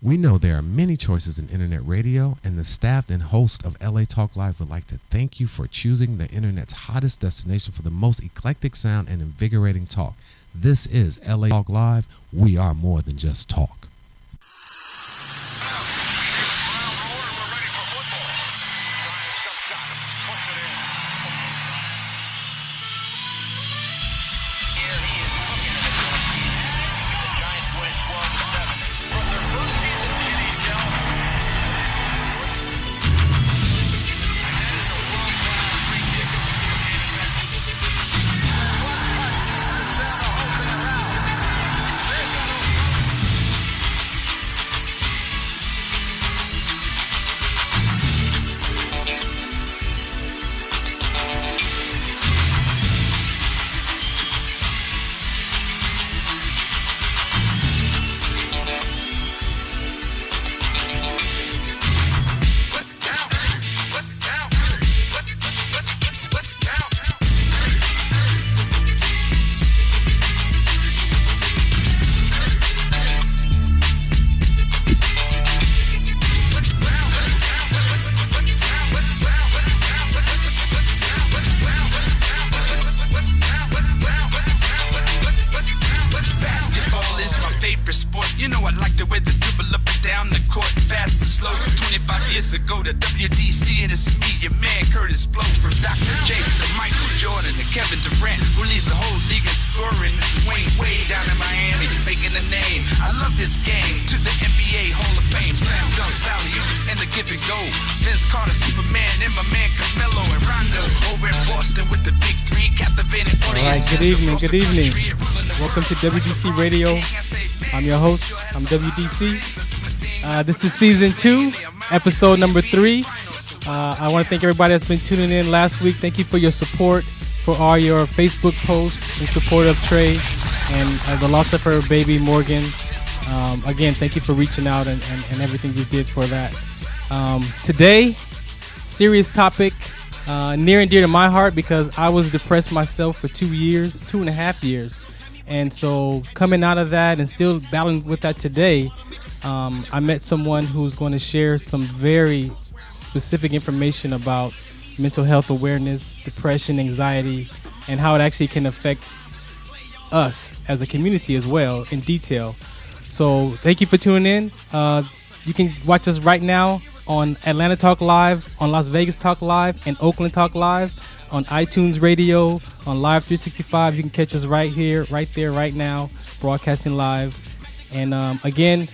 We know there are many choices in internet radio, and the staff and host of LA Talk Live would like to thank you for choosing the internet's hottest destination for the most eclectic sound and invigorating talk. This is LA Talk Live. We are more than just talk. Ago to WDC, and it's me, your man Curtis Blow, from Dr. J to Michael Jordan to Kevin Durant, who leads the whole league in scoring. Wayne Wade down in Miami, making a name. I love this game. To the NBA Hall of Fame, slam dunks, alley-oops, and the give and go. Vince Carter, Superman, and my man Carmelo and Rondo over in Boston with the big three, captivating audiences. All right, good evening. Welcome to WDC Radio. I'm your host. I'm WDC. This is season 2, episode number 3. I want to thank everybody that's been tuning in last week. Thank you for your support, for all your Facebook posts in support of Trey and the loss of her baby, Morgan. Again, thank you for reaching out and everything you did for that. Today, serious topic, near and dear to my heart because I was depressed myself for 2.5 years. And so coming out of that and still battling with that today, I met someone who's going to share some very specific information about mental health awareness, depression, anxiety, and how it actually can affect us as a community as well in detail. So thank you for tuning in. You can watch us right now on Atlanta Talk Live, on Las Vegas Talk Live, and Oakland Talk Live, on iTunes Radio, on Live 365. You can catch us right here, right there, right now, broadcasting live. And again,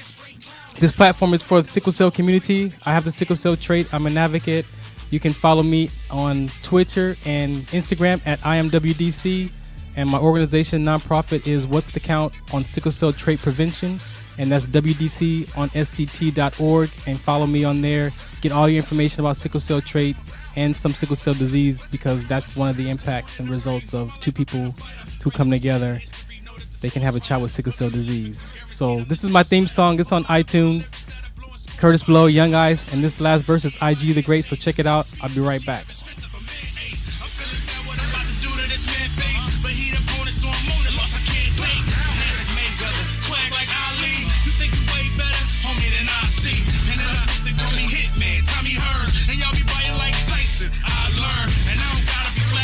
this platform is for the sickle cell community. I have the sickle cell trait. I'm an advocate. You can follow me on Twitter and Instagram at IamWDC. And my organization, nonprofit, is What's the Count on Sickle Cell Trait Prevention. And that's WDC on SCT.org. And follow me on there. Get all your information about sickle cell trait and some sickle cell disease, because that's one of the impacts and results of two people who come together. They can have a child with sickle cell disease. So this is my theme song. It's on iTunes. Curtis Blow, Young Ice, and this last verse is IG the Great. So check it out. I'll be right back.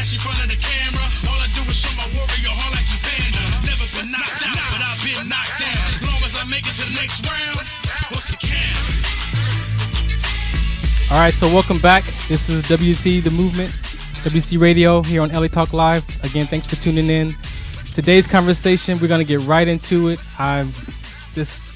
In front of the camera, all I do is show my warrior heart like Evander. Never been knocked out, but I've been knocked down. Long as I make it to the next round, what's the count? All right, so welcome back. This is WC The Movement, WC Radio here on LA Talk Live. Again, thanks for tuning in. Today's conversation, we're gonna get right into it. This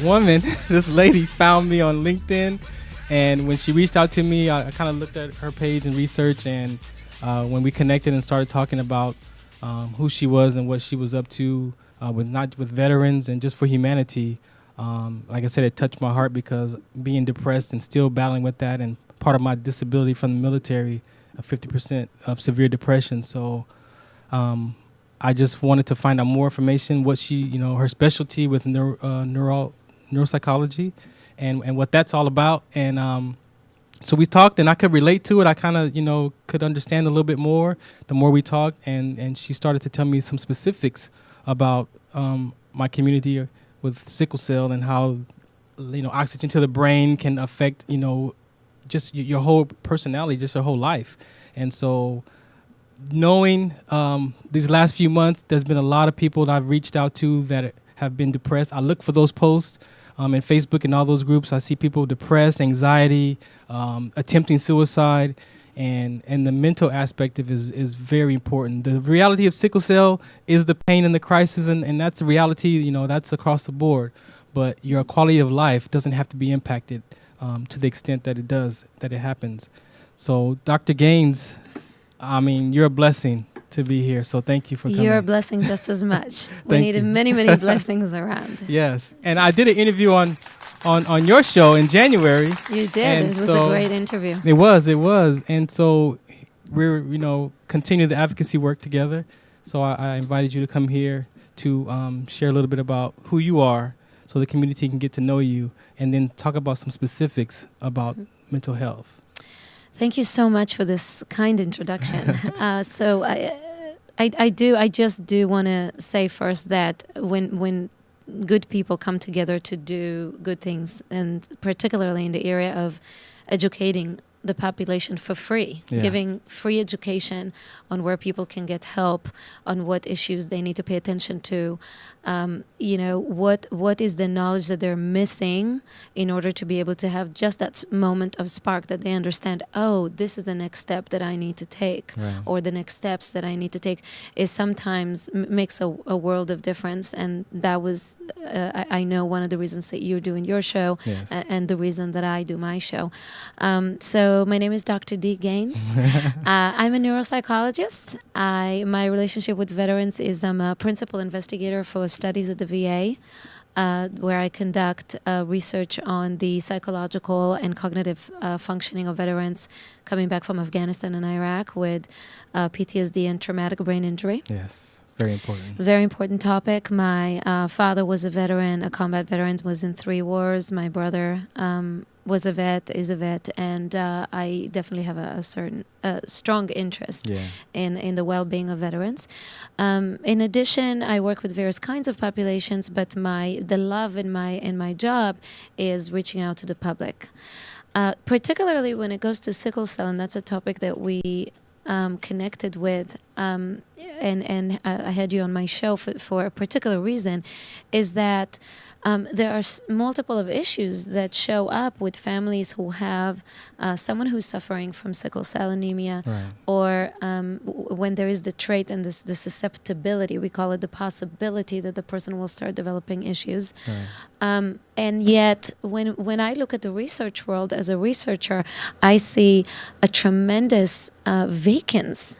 woman, this lady found me on LinkedIn, and when she reached out to me, I kind of looked at her page and research, and when we connected and started talking about who she was and what she was up to with veterans and just for humanity, like I said, it touched my heart because being depressed and still battling with that, and part of my disability from the military, 50% of severe depression. So I just wanted to find out more information, what she, her specialty with neuropsychology and what that's all about. And so we talked, and I could relate to it. I kind of, could understand a little bit more the more we talked, and she started to tell me some specifics about my community with sickle cell and how oxygen to the brain can affect, just your whole personality, just your whole life. And so knowing these last few months, there's been a lot of people that I've reached out to that have been depressed. I look for those posts in Facebook and all those groups. I see people depressed, anxiety, attempting suicide. And the mental aspect of it is very important. The reality of sickle cell is the pain and the crisis, and that's a reality, that's across the board. But your quality of life doesn't have to be impacted to the extent that it happens. So, Dr. Gaines, you're a blessing to be here, so thank you for coming. You're a blessing just as much. We needed many, many blessings around. Yes, and I did an interview on your show in January. You did. It was a great interview. It was. And so we're, continue the advocacy work together. So I invited you to come here to share a little bit about who you are so the community can get to know you, and then talk about some specifics about mental health. Thank you so much for this kind introduction. So I just do want to say first that when good people come together to do good things, and particularly in the area of educating the population for free, giving free education on where people can get help, on what issues they need to pay attention to, what is the knowledge that they're missing in order to be able to have just that moment of spark that they understand, oh, this is the next step that I need to take, or the next steps that I need to take, is sometimes makes a world of difference. And that was, I know, one of the reasons that you're doing your show, and the reason that I do my show. So my name is Dr. D. Gaines. I'm a neuropsychologist. My relationship with veterans is I'm a principal investigator for studies at the VA, where I conduct research on the psychological and cognitive functioning of veterans coming back from Afghanistan and Iraq with PTSD and traumatic brain injury. Yes, very important. Very important topic. My father was a veteran, a combat veteran, was in 3 wars. My brother was a vet, is a vet, and I definitely have a certain strong interest in the well-being of veterans. In addition, I work with various kinds of populations, but the love in my job is reaching out to the public, particularly when it goes to sickle cell, and that's a topic that we connected with, and I had you on my show for a particular reason, is that there are multiple of issues that show up with families who have someone who's suffering from sickle cell anemia, or when there is the trait and the susceptibility, we call it the possibility that the person will start developing issues. And yet, when I look at the research world as a researcher, I see a tremendous vacance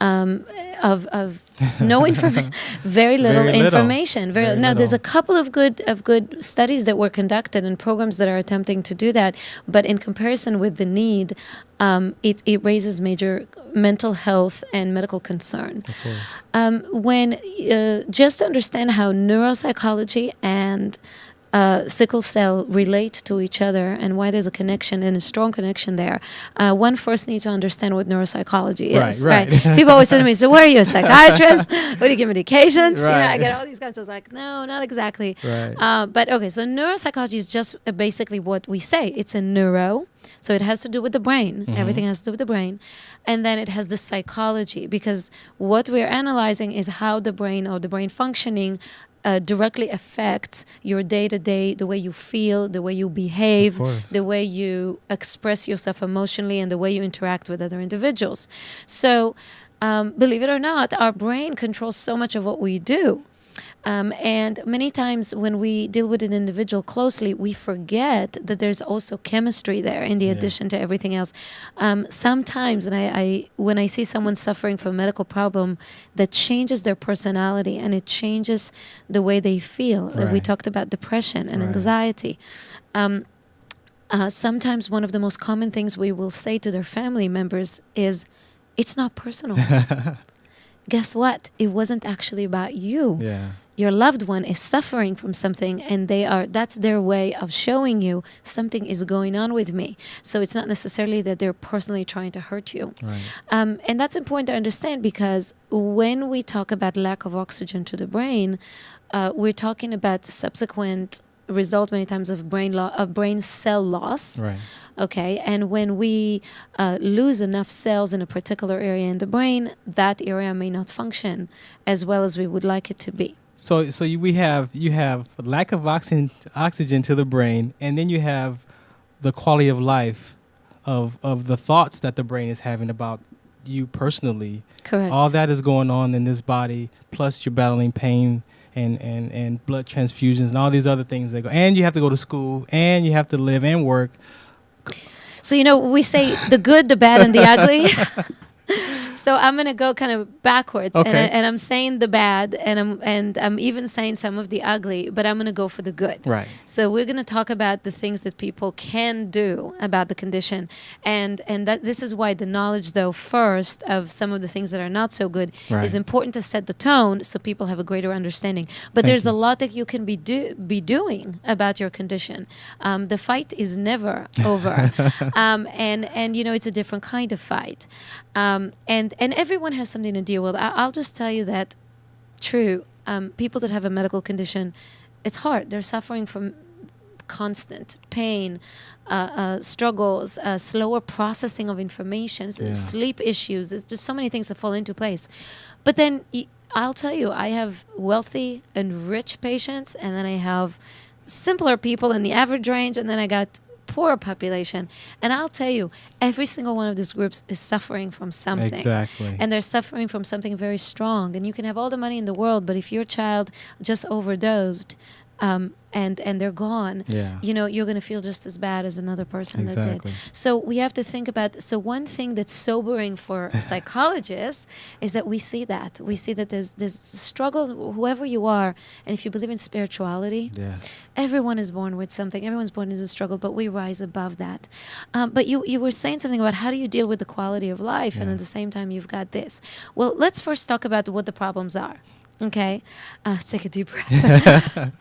of no information, very little information. Now, there's a couple of good studies that were conducted and programs that are attempting to do that, but in comparison with the need, it raises major mental health and medical concern. When just to understand how neuropsychology and sickle cell relate to each other and why there's a connection and a strong connection there, one first needs to understand what neuropsychology is. Right. People always say to me, so what are you, a psychiatrist? What do you give medications? I get all these guys. I was like, no, not exactly. But okay, so neuropsychology is just basically what we say. It's a neuro, so it has to do with the brain. Everything has to do with the brain. And then it has the psychology, because what we're analyzing is how the brain or the brain functioning directly affects your day-to-day, the way you feel, the way you behave, the way you express yourself emotionally, and the way you interact with other individuals. So, believe it or not, our brain controls so much of what we do. And many times when we deal with an individual closely, we forget that there's also chemistry there in the addition to everything else. Sometimes, and when I see someone suffering from a medical problem, that changes their personality and it changes the way they feel. We talked about depression and anxiety. Sometimes one of the most common things we will say to their family members is, it's not personal. Guess what? It wasn't actually about you. Your loved one is suffering from something, and that's their way of showing you something is going on with me. So it's not necessarily that they're personally trying to hurt you. And that's important to understand, because when we talk about lack of oxygen to the brain, we're talking about subsequent result many times of brain cell loss. Right. Okay, and when we lose enough cells in a particular area in the brain, that area may not function as well as we would like it to be. So you have lack of oxygen to the brain, and then you have the quality of life of the thoughts that the brain is having about you personally. Correct. All that is going on in this body, plus you're battling pain and blood transfusions and all these other things that go. And you have to go to school, and you have to live and work. So, we say the good, the bad, and the ugly. So I'm going to go kind of backwards, Okay. and I'm saying the bad, and I'm even saying some of the ugly, but I'm going to go for the good. Right. So we're going to talk about the things that people can do about the condition, and that this is why the knowledge, though, first of some of the things that are not so good Right. is important to set the tone so people have a greater understanding. But there's a lot that you can be doing about your condition. The fight is never over, and it's a different kind of fight. And everyone has something to deal with. I'll just tell you that, true, people that have a medical condition, it's hard. They're suffering from constant pain, struggles, slower processing of information, sleep issues. There's just so many things that fall into place. But then I'll tell you, I have wealthy and rich patients, and then I have simpler people in the average range, and then I got poor population. And I'll tell you, every single one of these groups is suffering from something. Exactly. And they're suffering from something very strong. And you can have all the money in the world, but if your child just overdosed and they're gone, you're going to feel just as bad as another person that did. So we have to think about, one thing that's sobering for psychologists is that we see that. We see that there's struggle, whoever you are, and if you believe in spirituality, everyone is born with something. Everyone's born in a struggle, but we rise above that. But you were saying something about how do you deal with the quality of life, and at the same time you've got this. Well, let's first talk about what the problems are. Okay, take a deep breath.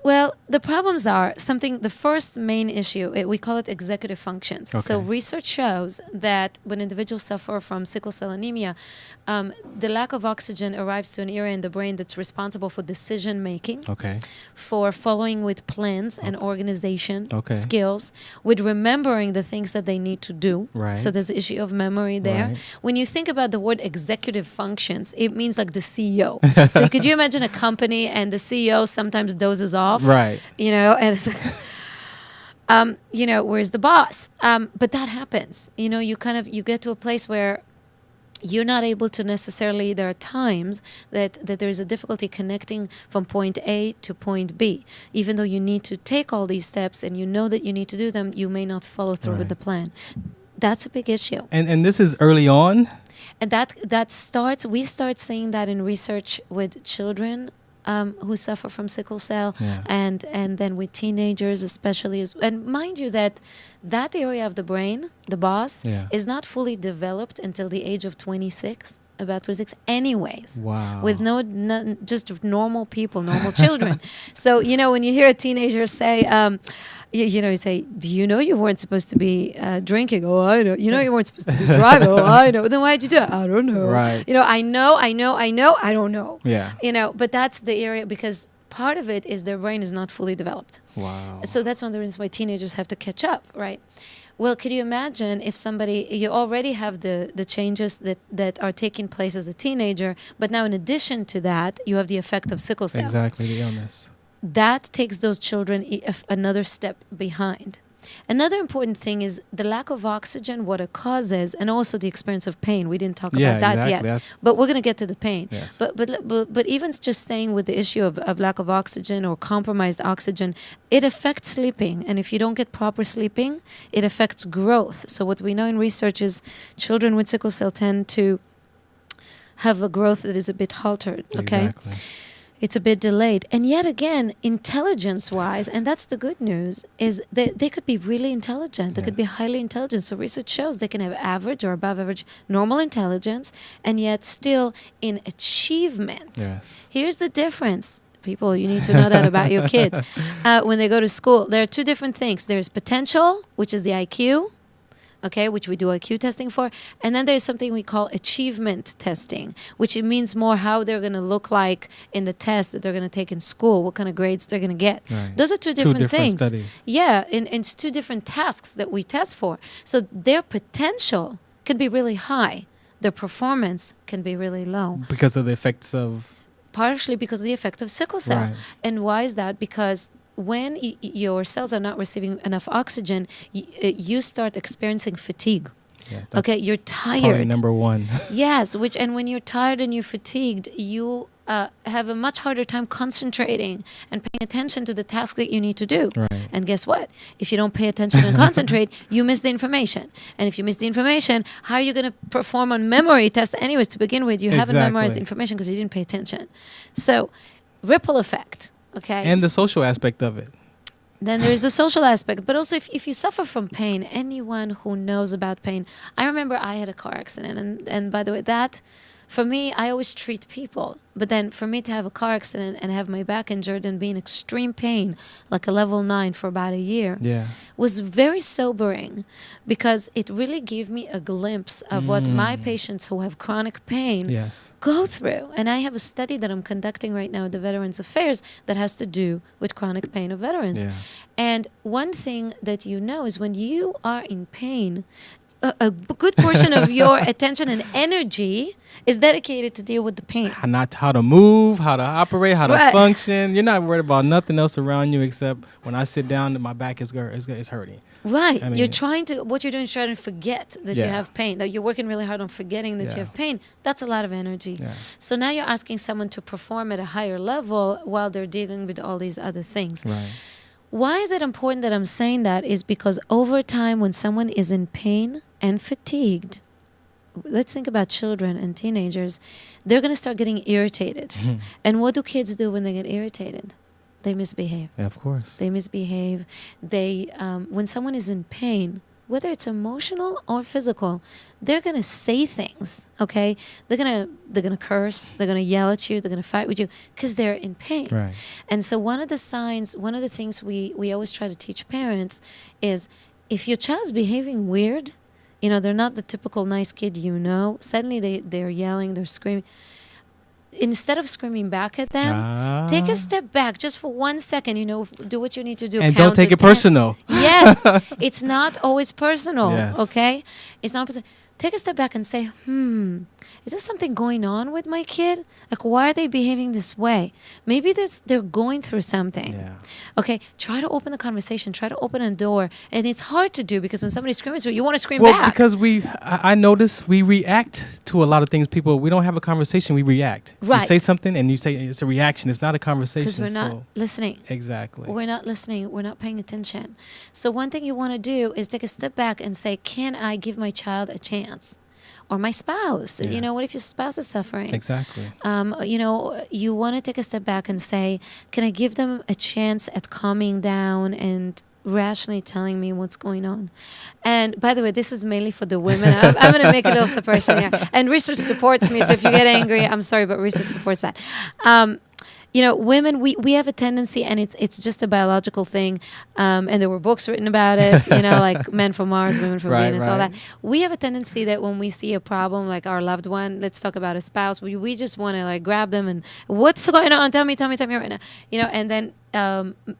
Well, the problems are the first main issue, we call it executive functions. Okay. So research shows that when individuals suffer from sickle cell anemia, the lack of oxygen arrives to an area in the brain that's responsible for decision making, for following with plans and organization skills, with remembering the things that they need to do. Right. So there's the issue of memory there. Right. When you think about the word executive functions, it means like the CEO. So could you imagine a company and the CEO sometimes dozes off? Right. And it's like, where's the boss? But that happens. You get to a place where you're not able to necessarily, there are times that there is a difficulty connecting from point A to point B. Even though you need to take all these steps and you know that you need to do them, you may not follow through with the plan. That's a big issue. And this is early on? And we start seeing that in research with children who suffer from sickle cell, and then with teenagers especially. And mind you that area of the brain, the boss, is not fully developed until the age of 26. About 26 anyways. Wow. With just normal people, normal children. So, when you hear a teenager say, you say, do you know you weren't supposed to be drinking? Oh, I know. You know you weren't supposed to be driving? Oh, I know. Then why'd you do it? I don't know. Right. I know, I don't know. Yeah. But that's the area, because part of it is their brain is not fully developed. Wow. So that's one of the reasons why teenagers have to catch up, right? Well, could you imagine if you already have the changes that are taking place as a teenager, but now in addition to that, you have the effect of sickle cell. Exactly, the illness. That takes those children another step behind. Another important thing is the lack of oxygen, what it causes, and also the experience of pain. We didn't talk about that yet, but we're going to get to the pain. Yes. But even just staying with the issue of lack of oxygen or compromised oxygen, it affects sleeping. And if you don't get proper sleeping, it affects growth. So what we know in research is children with sickle cell tend to have a growth that is a bit haltered. Okay. Exactly. It's a bit delayed. And yet again, intelligence-wise, and that's the good news, is that they could be really intelligent. They could be highly intelligent. So research shows they can have average or above average normal intelligence, and yet still in achievement. Yes. Here's the difference. People, you need to know that about your kids. When they go to school, there are two different things. There's potential, which is the IQ, okay, which we do IQ testing for. And then there's something we call achievement testing, which it means more how they're going to look like in the test that they're going to take in school, what kind of grades they're going to get. Right. Those are two different things. Studies. Yeah, and it's two different tasks that we test for. So their potential could be really high. Their performance can be really low. Because of the effects of... Partially because of the effect of sickle cell. Right. And why is that? Because when your cells are not receiving enough oxygen, you start experiencing fatigue. Yeah, okay, you're probably tired. number one. Yes, and when you're tired and you're fatigued, you have a much harder time concentrating and paying attention to the task that you need to do. Right. And guess what? If you don't pay attention and concentrate, you miss the information. And if you miss the information, how are you going to perform on memory tests anyways to begin with? You haven't memorized the information because you didn't pay attention. So, ripple effect, okay? And the social aspect of it. Then there's the social aspect. But also, if you suffer from pain, anyone who knows about pain, I remember I had a car accident. And by the way, that, for me, I always treat people. But then for me to have a car accident and have my back injured and be in extreme pain, like a level 9 for about a year, was very sobering because it really gave me a glimpse of what my patients who have chronic pain go through. And I have a study that I'm conducting right now at the Veterans Affairs that has to do with chronic pain of veterans. Yeah. And one thing that you know is when you are in pain, a good portion of your attention and energy is dedicated to deal with the pain. Not how to move, how to operate, how to function. You're not worried about nothing else around you except when I sit down, my back is hurting. Right. I mean, what you're doing is trying to forget that you have pain, that you're working really hard on forgetting that you have pain. That's a lot of energy. Yeah. So now you're asking someone to perform at a higher level while they're dealing with all these other things. Right. Why is it important that I'm saying that is because over time when someone is in pain and fatigued, let's think about children and teenagers, they're going to start getting irritated. And what do kids do when they get irritated? They misbehave. Yeah, of course. They misbehave. They, when someone is in pain, whether it's emotional or physical, they're going to say things, okay? They're gonna curse, they're going to yell at you, they're going to fight with you because they're in pain. Right. And so one of the things we always try to teach parents is if your child's behaving weird, they're not the typical nice kid, suddenly they're yelling, they're screaming. Instead of screaming back at them, take a step back just for 1 second, do what you need to do. And don't take it personal. Yes. It's not always personal, yes. Okay? It's not personal. Take a step back and say, is there something going on with my kid? Like, why are they behaving this way? Maybe they're going through something. Yeah. Okay, try to open the conversation. Try to open a door. And it's hard to do because when somebody screams, you want to scream back. Well, because I notice we react to a lot of things. We don't have a conversation, we react. Right. You say something and you say it's a reaction. It's not a conversation. Because we're not listening. Exactly. We're not listening. We're not paying attention. So one thing you want to do is take a step back and say, can I give my child a chance? Or my spouse. Yeah. What if your spouse is suffering? Exactly. You want to take a step back and say, can I give them a chance at calming down and rationally telling me what's going on? And by the way, this is mainly for the women. I'm going to make a little separation here. And research supports me, so if you get angry, I'm sorry, but research supports that. Women, we have a tendency, and it's just a biological thing, and there were books written about it, like Men from Mars, Women from Venus, all that. We have a tendency that when we see a problem, like our loved one, let's talk about a spouse, we just want to grab them and, what's going on? Tell me right now. And then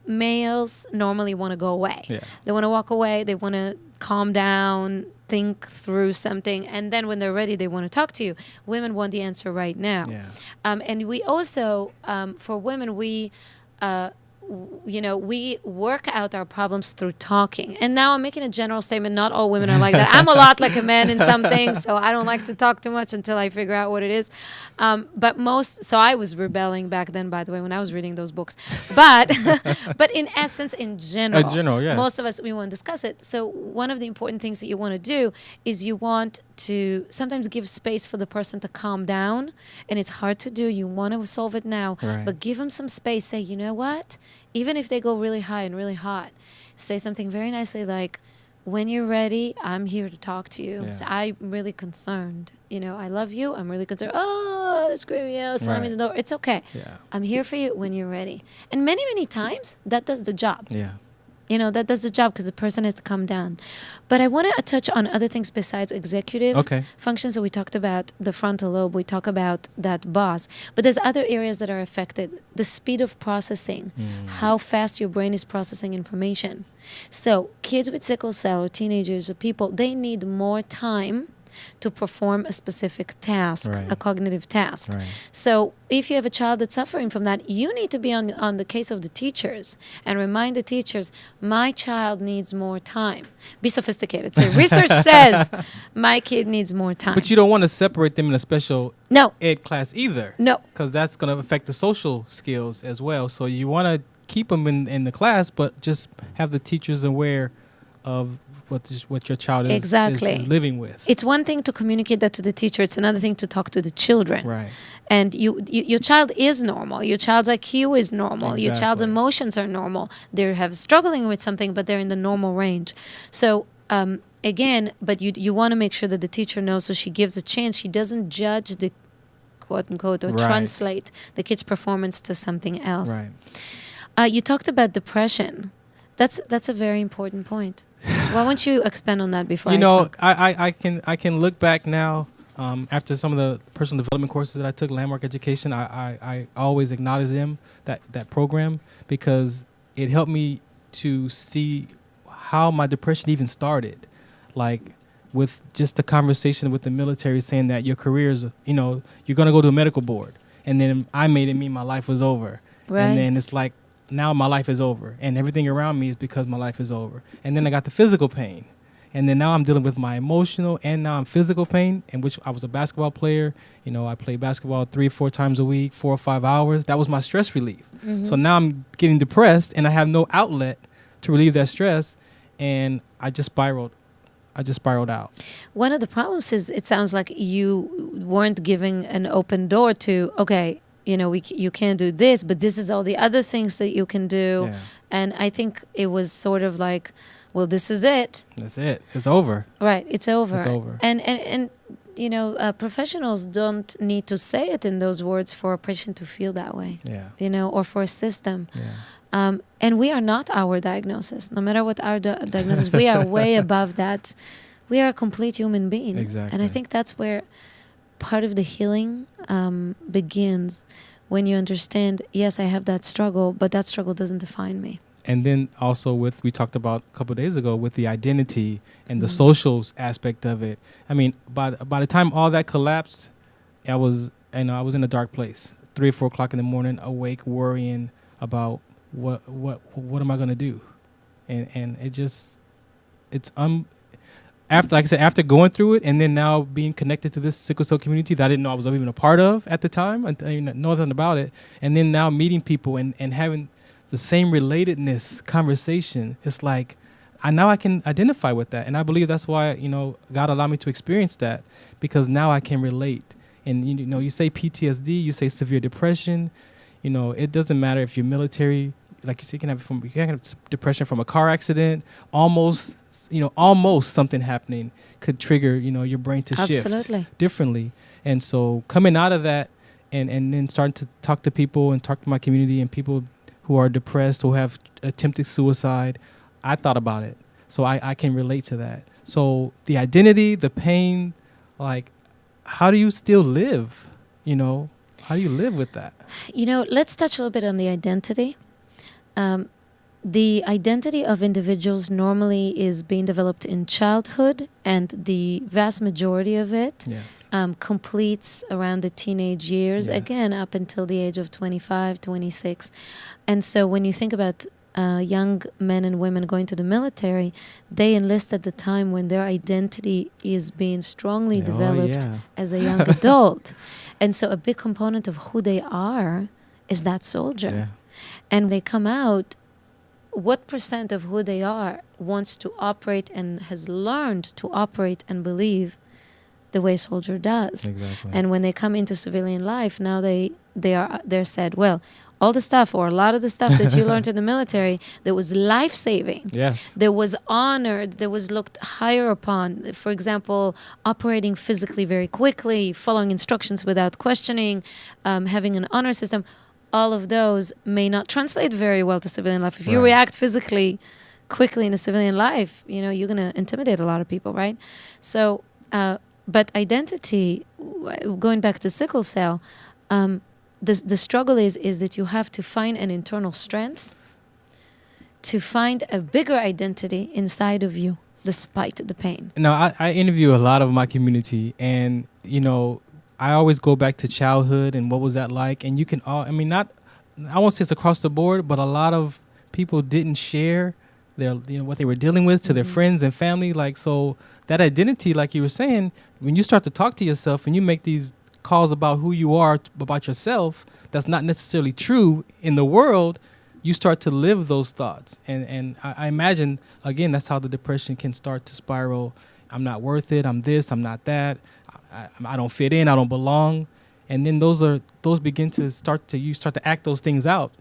males normally want to go away. Yeah. They want to walk away. They want to calm down, think through something, and then when they're ready, they want to talk to you. Women want the answer right now. Yeah. And we also, for women, we work out our problems through talking. And now I'm making a general statement. Not all women are like that. I'm a lot like a man in some things, so I don't like to talk too much until I figure out what it is. So I was rebelling back then, by the way, when I was reading those books. But in essence, in general, yes. Most of us, we want to discuss it. So one of the important things that you want to do is you want to sometimes give space for the person to calm down. And it's hard to do. You want to solve it now, but give them some space. Say, you know what? Even if they go really high and really hot, say something very nicely like, when you're ready, I'm here to talk to you. Yeah. So I'm really concerned. I love you. I'm really concerned. Oh, screw slam me the door. It's okay. Yeah. I'm here for you when you're ready. And many, many times, that does the job. Yeah. That does the job because the person has to come down. But I want to touch on other things besides executive functions. So we talked about the frontal lobe. We talk about that boss. But there's other areas that are affected. The speed of processing, how fast your brain is processing information. So kids with sickle cell or teenagers or people, they need more time to perform a specific task, a cognitive task. So if you have a child that's suffering from that, you need to be on the case of the teachers and remind the teachers, my child needs more time. Be sophisticated. Say, research says my kid needs more time. But you don't want to separate them in a special ed class either. No. Because that's going to affect the social skills as well. So you want to keep them in the class, but just have the teachers aware of what your child is living with. It's one thing to communicate that to the teacher. It's another thing to talk to the children. Right. And your child is normal. Your child's IQ is normal. Exactly. Your child's emotions are normal. They're struggling with something, but they're in the normal range. So again, but you want to make sure that the teacher knows, so she gives a chance. She doesn't judge the quote unquote or translate the kid's performance to something else. Right. You talked about depression. That's a very important point. Why won't you expand on that before I talk? I can look back now after some of the personal development courses that I took, Landmark Education. I always acknowledge them, that program, because it helped me to see how my depression even started. Like with just the conversation with the military saying that your career is, you're going to go to a medical board. And then I made it mean my life was over. Right. And then it's like, now my life is over, and everything around me is because my life is over. And then I got the physical pain, and then now I'm dealing with my emotional and now I'm physical pain, in which I was a basketball player. I played basketball 3 or 4 times a week, 4 or 5 hours. That was my stress relief. So now I'm getting depressed, and I have no outlet to relieve that stress, and I just spiraled out. One of the problems is it sounds like you weren't giving an open door to, okay, you can't do this, but this is all the other things that you can do. Yeah. And I think it was sort of like, well, this is it. That's it. It's over. Right. It's over. It's over. And professionals don't need to say it in those words for a patient to feel that way. Yeah. Or for a system. Yeah. And we are not our diagnosis. No matter what our diagnosis, we are way above that. We are a complete human being. Exactly. And I think that's where part of the healing begins, when you understand, yes, I have that struggle, but that struggle doesn't define me. And then also we talked about a couple of days ago with the identity and the social aspect of it. I mean, by the time all that collapsed, I was in a dark place. 3 or 4 o'clock in the morning, awake, worrying about what am I going to do? And after going through it, and then now being connected to this sickle cell community that I didn't know I was even a part of at the time, I didn't know nothing about it, and then now meeting people and having the same relatedness conversation, it's like I can identify with that, and I believe that's why God allowed me to experience that, because now I can relate. And you say PTSD, you say severe depression, it doesn't matter if you're military. Like you say, you can have depression from a car accident, almost something happening could trigger, your brain to shift differently. And so coming out of that and then starting to talk to people and talk to my community and people who are depressed, who have attempted suicide, I thought about it. So I can relate to that. So the identity, the pain, like, how do you still live? How do you live with that? Let's touch a little bit on the identity. The identity of individuals normally is being developed in childhood, and the vast majority of it completes around the teenage years, again, up until the age of 25, 26. And so when you think about young men and women going to the military, they enlist at the time when their identity is being strongly developed as a young adult. And so a big component of who they are is that soldier. Yeah. And they come out, what percent of who they are wants to operate and has learned to operate and believe the way a soldier does? Exactly. And when they come into civilian life, now they're said, well, all the stuff or a lot of the stuff that you learned in the military that was life-saving, that was honored, that was looked higher upon. For example, operating physically very quickly, following instructions without questioning, having an honor system. All of those may not translate very well to civilian life. If you react physically, quickly in a civilian life, you're going to intimidate a lot of people, right? So, but identity, going back to sickle cell, the struggle is that you have to find an internal strength to find a bigger identity inside of you, despite the pain. Now, I interview a lot of my community, and, I always go back to childhood and what was that like. And you can I won't say it's across the board, but a lot of people didn't share their, what they were dealing with to their friends and family. Like, so that identity, like you were saying, when you start to talk to yourself and you make these calls about who you are, about yourself, that's not necessarily true in the world, you start to live those thoughts. And I imagine, again, that's how the depression can start to spiral. I'm not worth it. I'm this, I'm not that. I don't fit in. I don't belong. And then those begin to you start to act those things out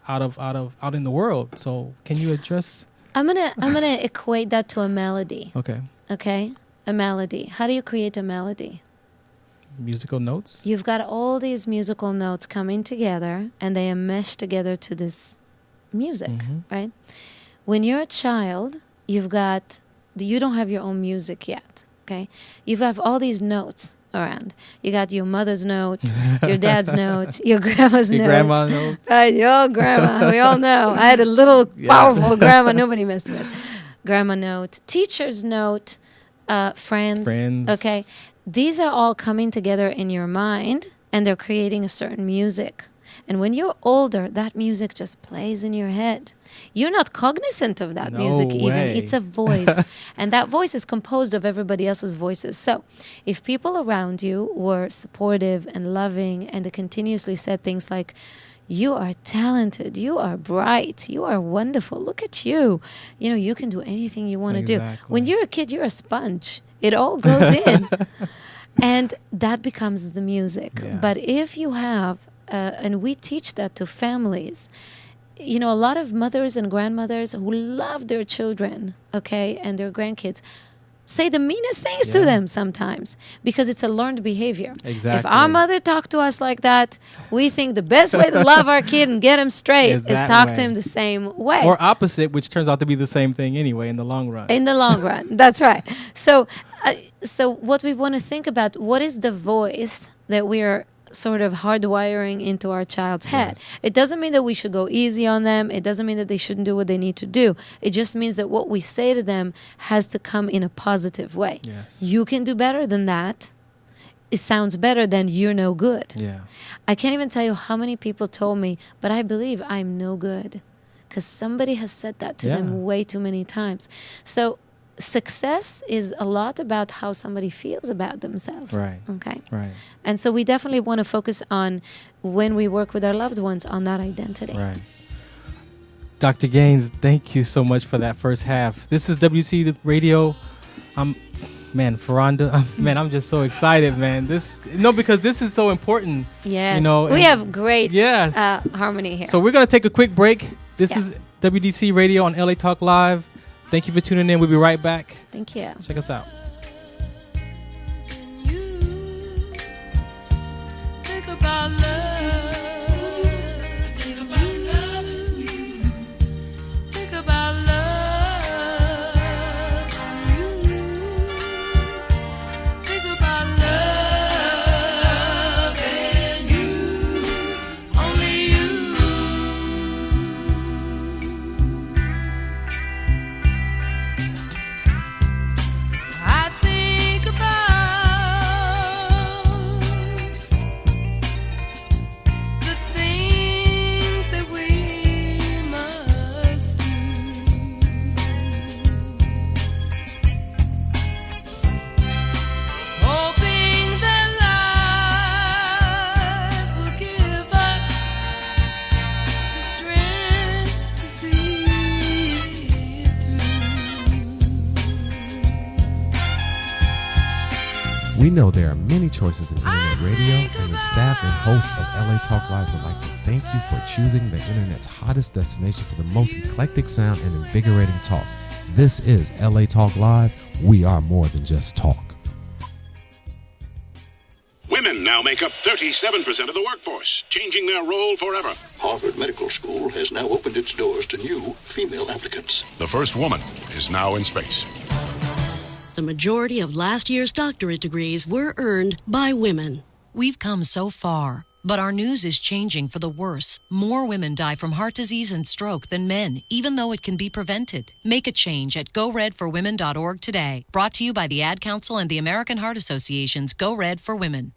in the world. So can you address? I'm gonna equate that to a melody. Okay. A melody. How do you create a melody? Musical notes. You've got all these musical notes coming together, and they are meshed together to this music, right? When you're a child, you don't have your own music yet. Okay, you have all these notes around. You got your mother's note, your dad's note, your grandma's note. Your grandma's note. Your grandma. We all know. I had a little powerful grandma nobody messed with. Grandma note, teacher's note, friends. Okay, these are all coming together in your mind, and they're creating a certain music. And when you're older, that music just plays in your head. You're not cognizant of that music even. It's a voice. And that voice is composed of everybody else's voices. So if people around you were supportive and loving, and they continuously said things like, you are talented, you are bright, you are wonderful, look at you. You can do anything you want to do. When you're a kid, you're a sponge. It all goes in. And that becomes the music. Yeah. But if you have... and we teach that to families. A lot of mothers and grandmothers who love their children, okay, and their grandkids, say the meanest things to them sometimes because it's a learned behavior. Exactly. If our mother talked to us like that, we think the best way to love our kid and get him straight is talk to him the same way. Or opposite, which turns out to be the same thing anyway in the long run. In the long run, that's right. So what we want to think about, what is the voice that we are sort of hardwiring into our child's head. It doesn't mean that we should go easy on them. It doesn't mean that they shouldn't do what they need to do. It just means that what we say to them has to come in a positive way. Yes. You can do better than that. It sounds better than you're no good. Yeah. I can't even tell you how many people told me, but I believe I'm no good. Because somebody has said that to them way too many times. So success is a lot about how somebody feels about themselves. Right. Okay. Right. And so we definitely want to focus on, when we work with our loved ones, on that identity. Right. Dr. Gaines, thank you so much for that first half. This is WC Radio. Farron, I'm just so excited, man. Because this is so important. Yes. We have great harmony here. So we're going to take a quick break. This is WDC Radio on LA Talk Live. Thank you for tuning in. We'll be right back. Thank you. Check us out. Think about love. Think about loving you. Think about love and you. Think about love and you. Only you. I think about the things that we must do, hoping that life will give us the strength to see it through. We know there are many choices in internet radio, and the staff and hosts of LA Talk Live would like to thank you for choosing the internet's hottest destination for the most eclectic sound and invigorating talk. This is LA Talk Live. We are more than just talk. Women now make up 37% of the workforce, changing their role forever. Harvard Medical School has now opened its doors to new female applicants. The first woman is now in space. The majority of last year's doctorate degrees were earned by women. We've come so far, but our news is changing for the worse. More women die from heart disease and stroke than men, even though it can be prevented. Make a change at GoRedForWomen.org today. Brought to you by the Ad Council and the American Heart Association's Go Red for Women.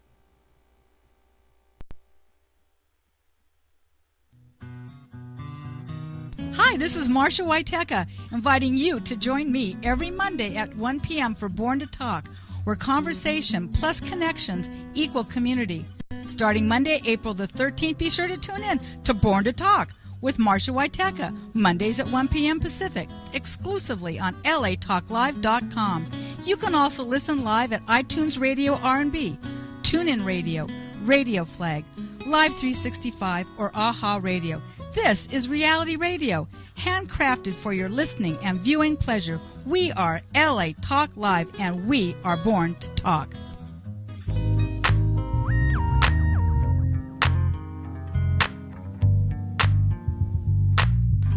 Hi, this is Marsha Waiteka, inviting you to join me every Monday at 1 p.m. for Born to Talk, where conversation plus connections equal community. Starting Monday, April the 13th, be sure to tune in to Born to Talk with Marsha Waiteka, Mondays at 1 p.m. Pacific, exclusively on latalklive.com. You can also listen live at iTunes Radio R&B, TuneIn Radio, Radio Flag, Live 365, or AHA Radio. This is Reality Radio, handcrafted for your listening and viewing pleasure. We are LA Talk Live, and we are born to talk.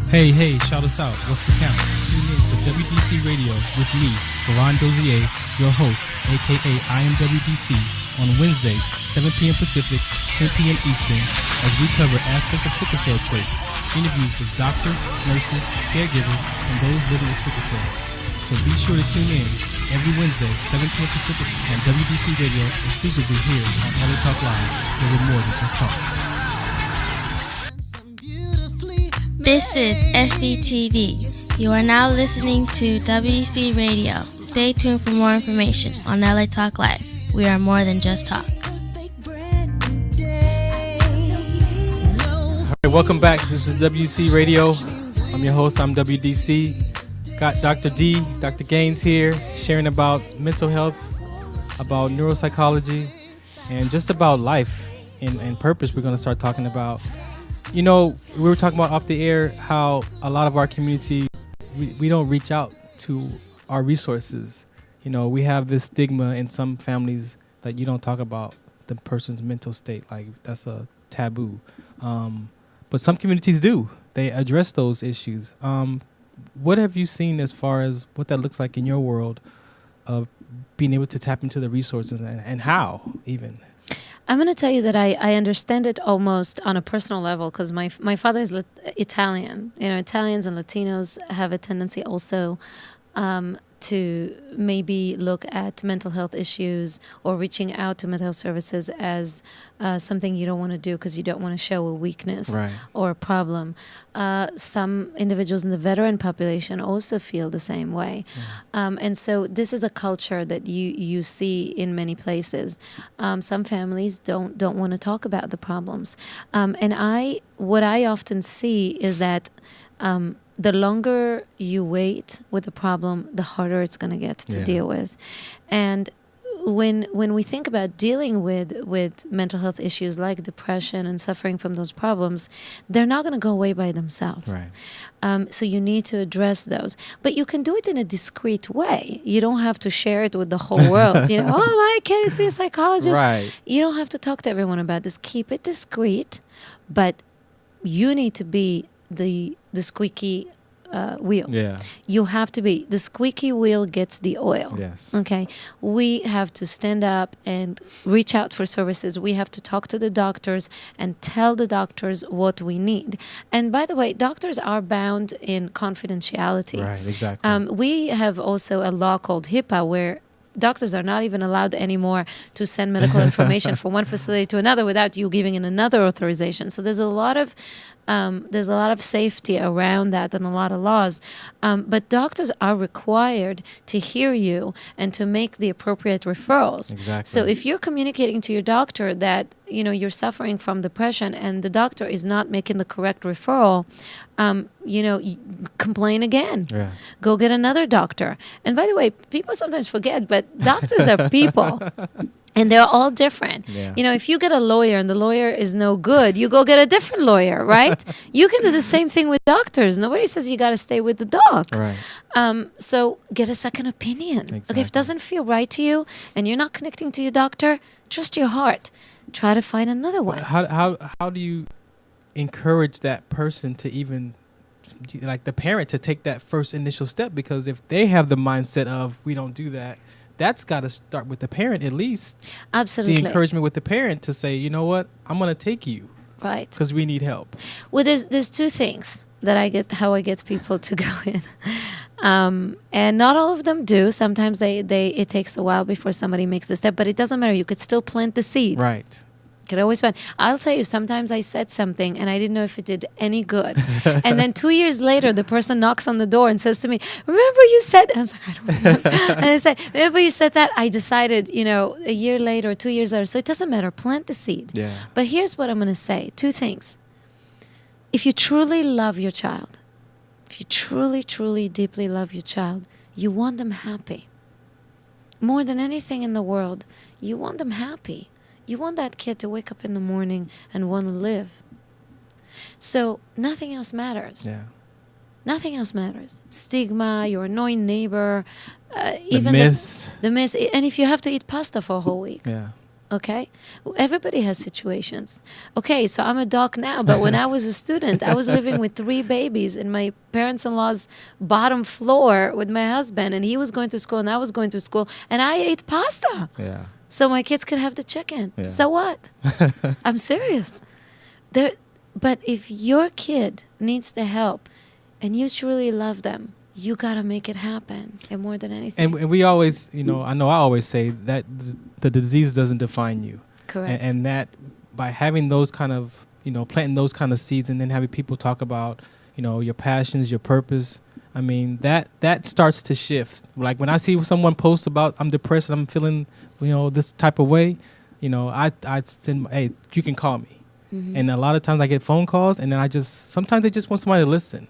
Hey, shout us out. What's the count? Tune in to WDC Radio with me, Farron Dozier, your host, a.k.a. I Am WDC, on Wednesdays, 7 p.m. Pacific, 10 p.m. Eastern, as we cover aspects of sickle cell trait, interviews with doctors, nurses, caregivers, and those living with sickle cell. So be sure to tune in every Wednesday, 7 p.m. Pacific, on WDC Radio, exclusively here on LA Talk Live, where we're more than just talk. This is SCTD. You are now listening to WDC Radio. Stay tuned for more information on LA Talk Live. We are more than just talk. All right, welcome back. This is WDC Radio. I'm your host. I'm WDC. Got Dr. D, Dr. Gaines here, sharing about mental health, about neuropsychology, and just about life and purpose. We're going to start talking about. You know, we were talking about off the air how a lot of our community, we don't reach out to our resources. You know, we have this stigma in some families that you don't talk about the person's mental state. Like, that's a taboo. But some communities do. They address those issues. What have you seen as far as what that looks like in your world of being able to tap into the resources and how even? I'm going to tell you that I understand it almost on a personal level because my father is Italian. You know, Italians and Latinos have a tendency also to maybe look at mental health issues or reaching out to mental health services as something you don't want to do because you don't want to show a weakness or a problem. Some individuals in the veteran population also feel the same way. And so this is a culture that you see in many places. Some families don't want to talk about the problems. And what I often see is that the longer you wait with the problem, the harder it's going to get to deal with. And when we think about dealing with mental health issues like depression and suffering from those problems, they're not going to go away by themselves. So you need to address those. But you can do it in a discreet way. You don't have to share it with the whole world. You know, I can't see a psychologist. You don't have to talk to everyone about this. Keep it discreet, but you need to be the squeaky wheel. You have to be. The squeaky wheel gets the oil. Okay. We have to stand up and reach out for services. We have to talk to the doctors and tell the doctors what we need. And by the way, doctors are bound in confidentiality. We have also a law called HIPAA where doctors are not even allowed anymore to send medical information from one facility to another without you giving in another authorization. So there's a lot of safety around that and a lot of laws. But doctors are required to hear you and to make the appropriate referrals. So if you're communicating to your doctor that you're suffering from depression and the doctor is not making the correct referral, complain again. Go get another doctor. And by the way, people sometimes forget, but doctors are people. And they're all different. If you get a lawyer and the lawyer is no good, you go get a different lawyer, right? You can do the same thing with doctors. Nobody says you got to stay with the doc. So get a second opinion. Okay, if it doesn't feel right to you and you're not connecting to your doctor, trust your heart. try to find another one. How do you encourage that person to even, like the parent, to take that first initial step? Because if they have the mindset of we don't do that, that's got to start with the parent at least. Absolutely. The encouragement with the parent to say, you know what, I'm going to take you. Right. Because we need help. Well, there's two things that how I get people to go in. And not all of them do. Sometimes it takes a while before somebody makes the step, but it doesn't matter. You could still plant the seed. Right. You could always plant. I'll tell you, sometimes I said something and I didn't know if it did any good. And then 2 years later, the person knocks on the door and says to me, remember you said, and I was like, I don't remember. And I said, remember you said that? I decided, a year later, 2 years later. So it doesn't matter. Plant the seed. Yeah. But here's what I'm going to say. Two things. If you truly love your child, if you truly, truly, deeply love your child, you want them happy. More than anything in the world, you want them happy. You want that kid to wake up in the morning and want to live. So nothing else matters. Yeah. Nothing else matters. Stigma, your annoying neighbor, even the miss. And if you have to eat pasta for a whole week. Yeah. Okay? Everybody has situations. Okay, so I'm a doc now, but when I was a student, I was living with 3 babies in my parents-in-law's bottom floor with my husband, and he was going to school and I was going to school, and I ate pasta. Yeah. So my kids could have the chicken. Yeah. So what? I'm serious. But if your kid needs the help and you truly love them, you got to make it happen, and more than anything. And we always, I always say that the disease doesn't define you. Correct. And that by having those kind of, planting those kind of seeds and then having people talk about, your passions, your purpose, I mean, that starts to shift. Like when I see someone post about I'm depressed and I'm feeling, this type of way, I send, hey, you can call me. Mm-hmm. And a lot of times I get phone calls, and then sometimes they just want somebody to listen.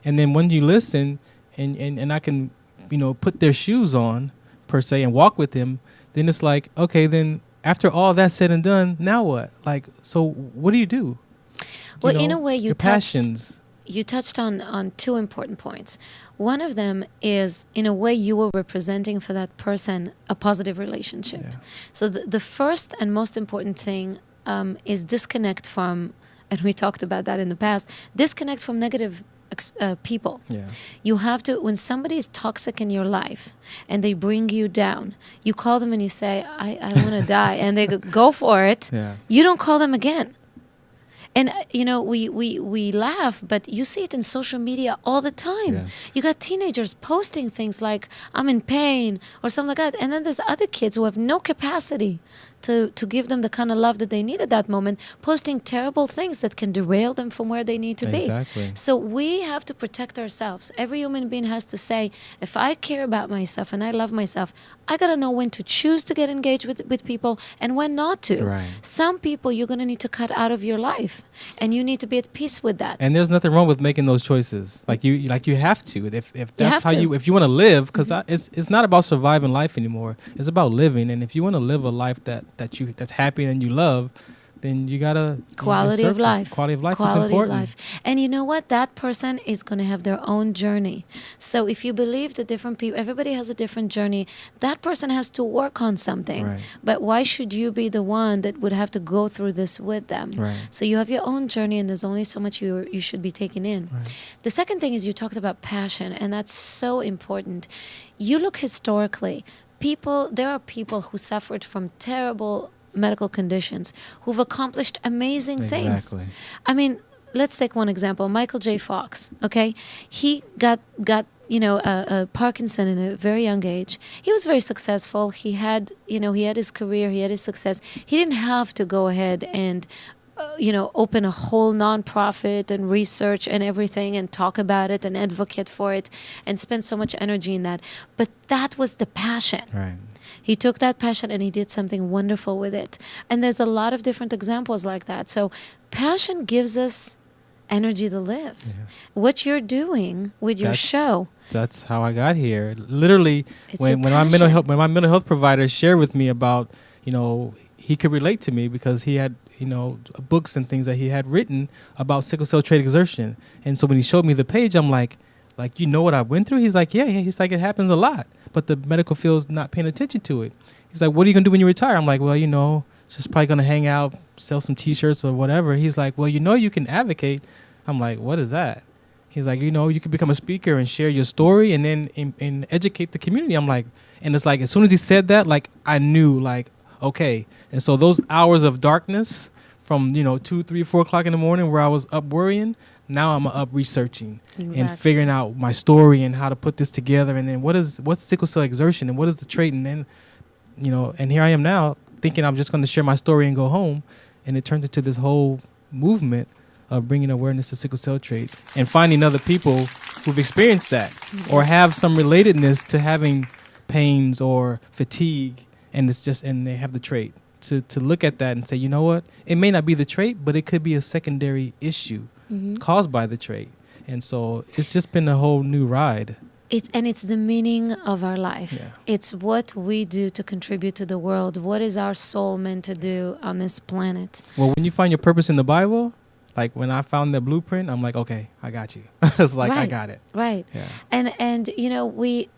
And then when you listen and I can, put their shoes on per se and walk with them, then it's like, okay, then after all that's said and done, now what? Like, so what do you do? Well, in a way, you touched on 2 important points. One of them is, in a way, you were representing for that person a positive relationship. Yeah. So the first and most important thing is disconnect from, and we talked about that in the past, disconnect from negative people. Yeah. You have to, when somebody is toxic in your life and they bring you down, you call them and you say, I want to die, and they go for it. Yeah. You don't call them again. And, we laugh, but you see it in social media all the time. Yes. You got teenagers posting things like, I'm in pain or something like that. And then there's other kids who have no capacity to give them the kind of love that they need at that moment, posting terrible things that can derail them from where they need to be. Exactly. So we have to protect ourselves. Every human being has to say, if I care about myself and I love myself, I got to know when to choose to get engaged with people and when not to. Right. Some people you're going to need to cut out of your life, and you need to be at peace with that. And there's nothing wrong with making those choices. Like you have to. If that's how if you want to live, because it's not about surviving life anymore. It's about living. And if you want to live a life that's happy and you love, then you gotta quality of life. Quality of life is important. And you know what? That person is going to have their own journey. So if you believe that different people, everybody has a different journey, that person has to work on something. Right. But why should you be the one that would have to go through this with them? Right. So you have your own journey, and there's only so much you should be taking in. Right. The second thing is you talked about passion, and that's so important. You look historically, there are people who suffered from terrible medical conditions who've accomplished amazing things. I mean, let's take one example. Michael J. Fox, okay? He got Parkinson in a very young age. He was very successful. He had his career, he had his success. He didn't have to go ahead and open a whole nonprofit and research and everything and talk about it and advocate for it and spend so much energy in that. But that was the passion. Right. He took that passion and he did something wonderful with it. And there's a lot of different examples like that. So passion gives us energy to live. Yeah. What you're doing with your show. That's how I got here. Literally, when my mental health provider shared with me about, he could relate to me because he had, books and things that he had written about sickle cell trait exertion. And so when he showed me the page, I'm like, you know what I went through? He's like, yeah. He's like, it happens a lot, but the medical field's not paying attention to it. He's like, what are you going to do when you retire? I'm like, well, just probably gonna hang out, sell some T-shirts or whatever. He's like, well, you can advocate. I'm like, what is that? He's like, you could become a speaker and share your story and then and educate the community. I'm like, and it's like, as soon as he said that, like, I knew, like, okay. And so those hours of darkness from 2, 3, 4 o'clock in the morning where I was up worrying, now I'm up researching and figuring out my story and how to put this together. And then what's sickle cell exertion and what is the trait? And then, and here I am now thinking I'm just going to share my story and go home. And it turned into this whole movement of bringing awareness to sickle cell trait and finding other people who've experienced that or have some relatedness to having pains or fatigue. And they have the trait to look at that and say, you know what? It may not be the trait, but it could be a secondary issue caused by the trait. And so it's just been a whole new ride. It's the meaning of our life. Yeah. It's what we do to contribute to the world. What is our soul meant to do on this planet? Well, when you find your purpose in the Bible, like when I found the blueprint, I'm like, okay, I got you. It's like, I got it. Right. Yeah. And we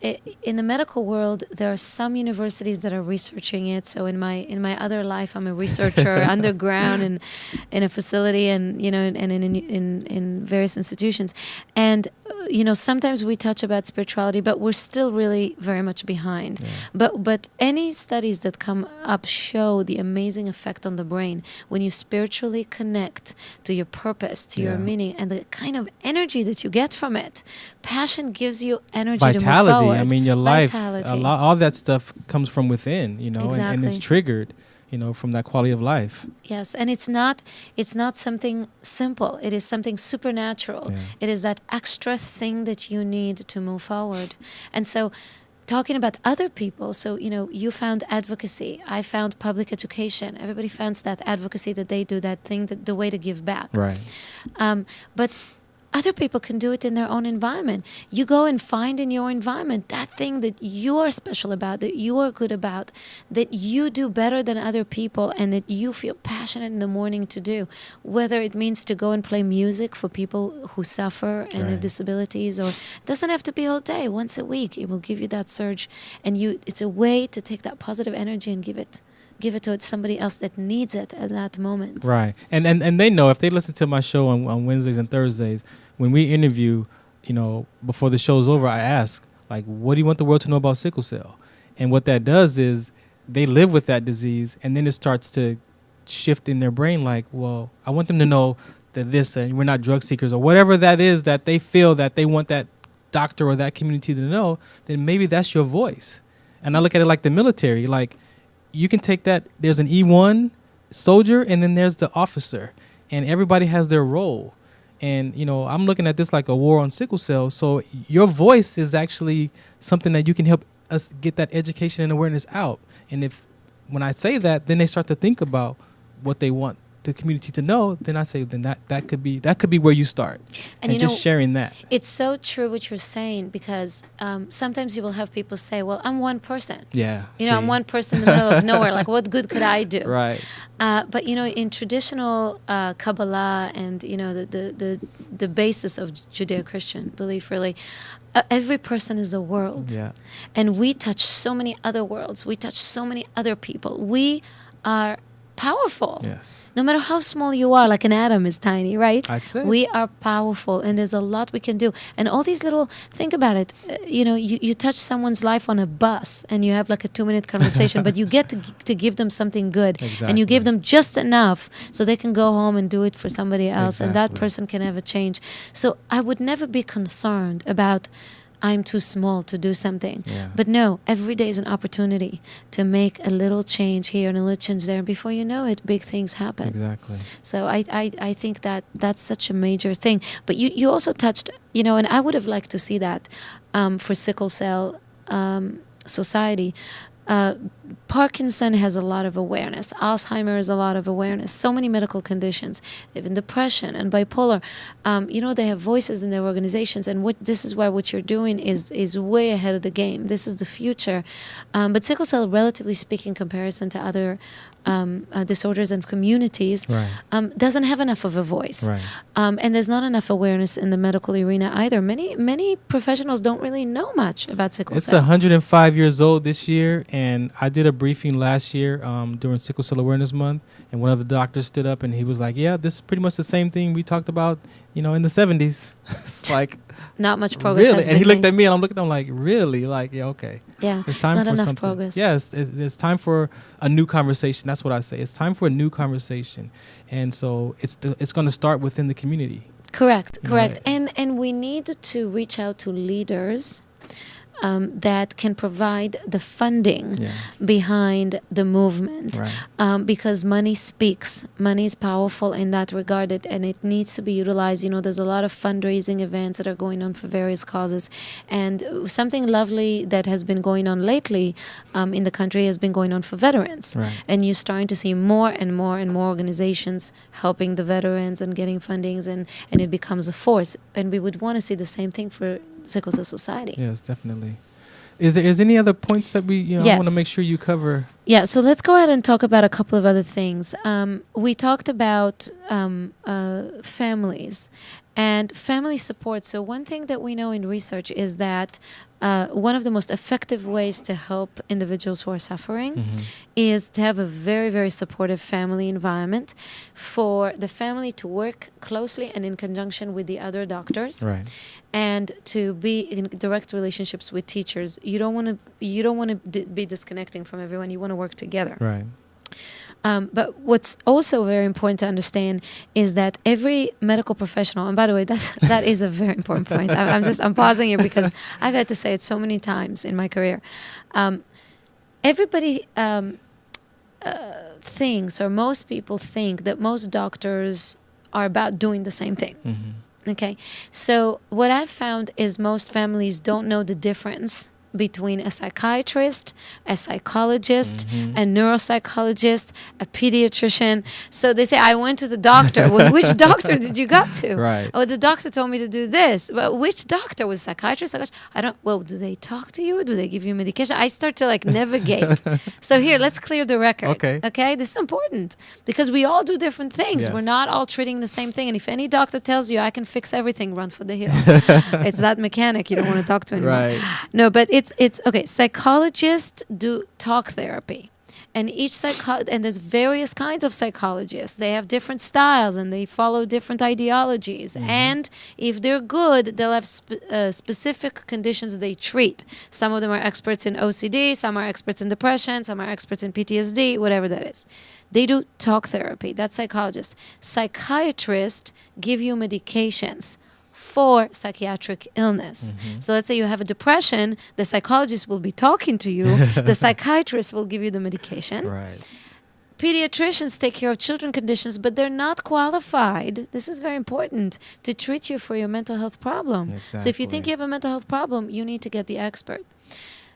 in the medical world, there are some universities that are researching it. So in my other life, I'm a researcher underground and in a facility and in various institutions. And sometimes we touch about spirituality, but we're still really very much behind. Yeah. But any studies that come up show the amazing effect on the brain when you spiritually connect to your purpose, to your meaning, and the kind of energy that you get from it. Passion gives you energy to move forward. I mean, your life, all that stuff comes from within, and it's triggered, from that quality of life. Yes, and it's not something simple. It is something supernatural. Yeah. It is that extra thing that you need to move forward. And so talking about other people, so, you found advocacy. I found public education. Everybody finds that advocacy, that they do that thing, the way to give back. Right. But other people can do it in their own environment. You go and find in your environment that thing that you are special about, that you are good about, that you do better than other people, and that you feel passionate in the morning to do. Whether it means to go and play music for people who suffer and have disabilities, or it doesn't have to be all day. Once a week, it will give you that surge, and it's a way to take that positive energy and give it to somebody else that needs it at that moment. Right. And they know, if they listen to my show on Wednesdays and Thursdays, when we interview, before the show's over, I ask, like, what do you want the world to know about sickle cell? And what that does is they live with that disease, and then it starts to shift in their brain, like, well, I want them to know that this, and we're not drug seekers, or whatever that is that they feel that they want that doctor or that community to know, then maybe that's your voice. And I look at it like the military, like, you can take that, there's an E1 soldier, and then there's the officer, and everybody has their role. And, I'm looking at this like a war on sickle cell. So your voice is actually something that you can help us get that education and awareness out. And when I say that, then they start to think about what they want the community to know, then I say, then that could be where you start. And just sharing that. It's so true what you're saying, because sometimes you will have people say, well, I'm one person. Yeah. I'm one person in the middle of nowhere. Like, what good could I do? Right. But, in traditional Kabbalah and, the basis of Judeo-Christian belief, really, every person is a world. Yeah. And we touch so many other worlds. We touch so many other people. We are powerful. Yes. No matter how small you are, like an atom is tiny, right? That's it. We are powerful, and there's a lot we can do. And all these little, think about it, you touch someone's life on a bus, and you have like a 2-minute conversation, but you get to give them something good. Exactly. And you give them just enough so they can go home and do it for somebody else, Exactly. and that person can have a change. So I would never be concerned about I'm too small to do something. Yeah. But no, every day is an opportunity to make a little change here and a little change there. And before you know it, big things happen. Exactly. So I think that's such a major thing. But you also touched, and I would have liked to see that for sickle cell society. Parkinson has a lot of awareness. Alzheimer has a lot of awareness. So many medical conditions, even depression and bipolar. They have voices in their organizations, and this is why what you're doing is way ahead of the game. This is the future. But sickle cell, relatively speaking, in comparison to other disorders and communities doesn't have enough of a voice. Right. And there's not enough awareness in the medical arena either. Many professionals don't really know much about sickle It's cell. 105 years old this year, and I did a briefing last year during Sickle Cell Awareness Month, and one of the doctors stood up and he was like, yeah, this is pretty much the same thing we talked about, in the 70s. It's like... Not much progress really? has And been he looked made. at me, and I'm looking at him like, really? Like, yeah, okay. Yeah, It's time not for enough something. progress. Yes, it's time for a new conversation. That's what I say. It's time for a new conversation. And so it's going to start within the community. Correct. You know, And we need to reach out to leaders that can provide the funding behind the movement, because money speaks. Money is powerful in that regard, and it needs to be utilized. There's a lot of fundraising events that are going on for various causes, and something lovely that has been going on lately in the country has been going on for veterans. And you're starting to see more and more and more organizations helping the veterans and getting fundings, and it becomes a force. And we would want to see the same thing for Sickle Cell Society. Yes, definitely. Is there any other points that we want to make sure you cover? Yeah, so let's go ahead and talk about a couple of other things. We talked about families and family support. So one thing that we know in research is that one of the most effective ways to help individuals who are suffering is to have a very, very supportive family environment, for the family to work closely and in conjunction with the other doctors, and to be in direct relationships with teachers. You don't want to be disconnecting from everyone. You want to work together. Right. But what's also very important to understand is that every medical professional, and by the way, that is a very important point. I'm pausing here because I've had to say it so many times in my career. Everybody thinks, or most people think, that most doctors are about doing the same thing. Okay, so what I've found is most families don't know the difference between a psychiatrist, a psychologist, a neuropsychologist, a pediatrician. So they say, I went to the doctor. Well, which doctor did you go to? Right. Oh, the doctor told me to do this. Well, which doctor? Was psychiatrist? Well, do they talk to you? Or do they give you medication? I start to navigate. So here, let's clear the record. Okay. This is important because we all do different things. Yes. We're not all treating the same thing. And if any doctor tells you I can fix everything, run for the hill. It's that mechanic you don't want to talk to anymore. Right. No, but it's okay. Psychologists do talk therapy, and and there's various kinds of psychologists. They have different styles and they follow different ideologies. And if they're good, they'll have specific conditions they treat. Some of them are experts in OCD, some are experts in depression, some are experts in PTSD, whatever that is. They do talk therapy. That's psychologists. Psychiatrists give you medications for psychiatric illness. So let's say you have a depression, the psychologist will be talking to you, the psychiatrist will give you the medication. Right. Pediatricians take care of children conditions, but they're not qualified, this is very important, to treat you for your mental health problem. So if you think you have a mental health problem, you need to get the expert.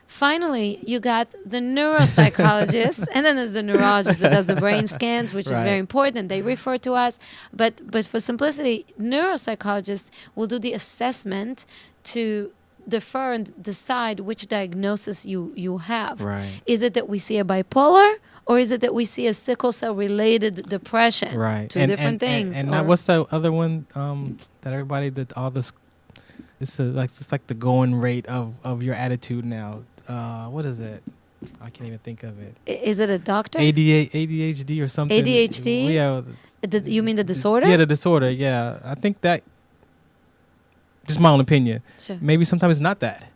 Finally, you got the neuropsychologist, and then there's the neurologist that does the brain scans, which is very important. They refer to us. But for simplicity, neuropsychologists will do the assessment to defer and decide which diagnosis you have. Right. Is it that we see a bipolar, or is it that we see a sickle cell-related depression? Right. Two different things. And now what's the other one that everybody did all this? It's like the going rate of your attitude now. What is it? I can't even think of it. Is it a doctor? ADHD or something. ADHD? Yeah. You mean the disorder? Yeah, the disorder. Yeah, I think that. Just my own opinion. Sure. Maybe sometimes it's not that.